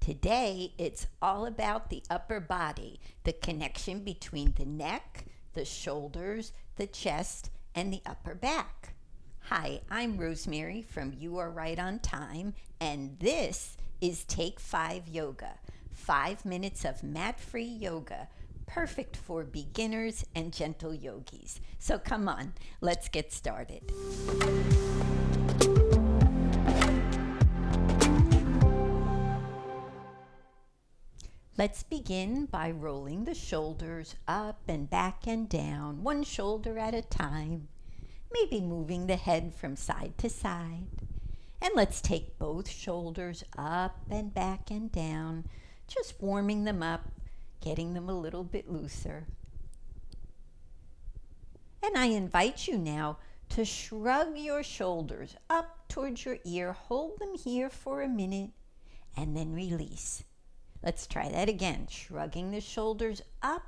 Today, it's all about the upper body, the connection between the neck, the shoulders, the chest, and the upper back. Hi, I'm Rosemary from You Are Right on Time, and this is Take 5 Yoga, 5 minutes of mat-free yoga, perfect for beginners and gentle yogis. So come on, let's get started. Let's begin by rolling the shoulders up and back and down, one shoulder at a time, maybe moving the head from side to side. And let's take both shoulders up and back and down, just warming them up, getting them a little bit looser. And I invite you now to shrug your shoulders up towards your ear, hold them here for a minute, and then release. Let's try that again. Shrugging the shoulders up,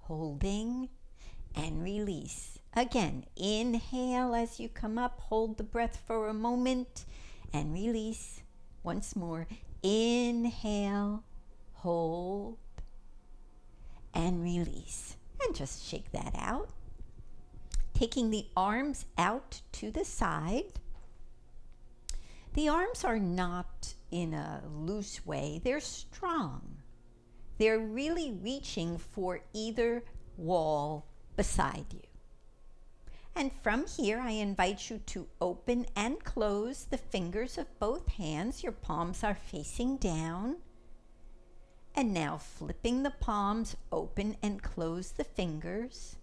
holding, and release. Again, inhale as you come up, hold the breath for a moment, and release. Once more, inhale, hold, and release. And just shake that out. Taking the arms out to the side. The arms are not in a loose way, they're strong. They're really reaching for either wall beside you. And from here, I invite you to open and close the fingers of both hands. Your palms are facing down. And now flipping the palms, open and close the fingers.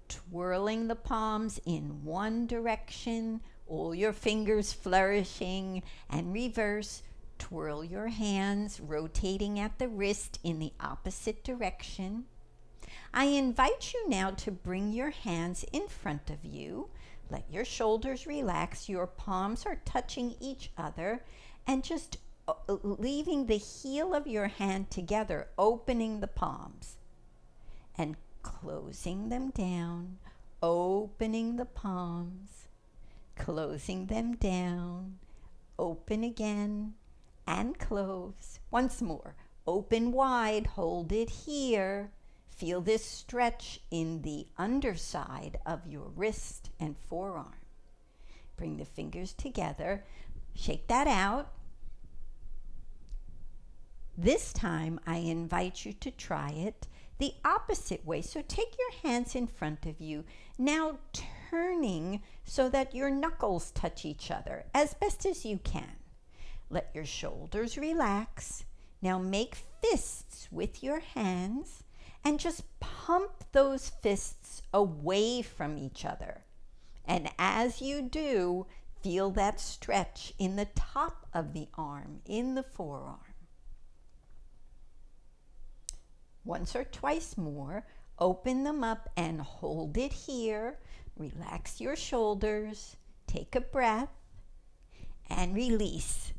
Twirling the palms in one direction, all your fingers flourishing, and reverse. Twirl your hands, rotating at the wrist in the opposite direction. I invite you now to bring your hands in front of you. Let your shoulders relax. Your palms are touching each other, and just leaving the heel of your hand together, opening the palms and closing them down, opening the palms, closing them down, open again, and close. Once more, open wide, hold it here. Feel this stretch in the underside of your wrist and forearm. Bring the fingers together, shake that out. This time, I invite you to try it the opposite way. So take your hands in front of you, now turning so that your knuckles touch each other as best as you can. Let your shoulders relax. Now make fists with your hands and just pump those fists away from each other. And as you do, feel that stretch in the top of the arm, in the forearm. Once or twice more, open them up and hold it here. Relax your shoulders, take a breath, and release.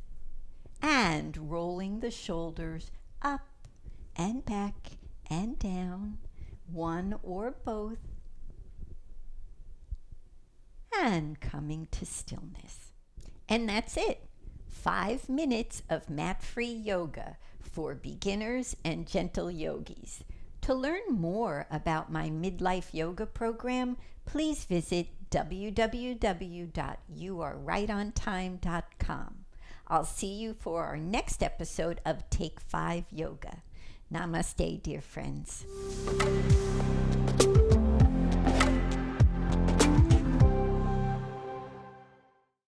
And rolling the shoulders up and back and down, one or both, and coming to stillness. And that's it. 5 minutes of mat-free yoga for beginners and gentle yogis. To learn more about my midlife yoga program, please visit www.youarerightontime.com. I'll see you for our next episode of Take 5 Yoga. Namaste, dear friends.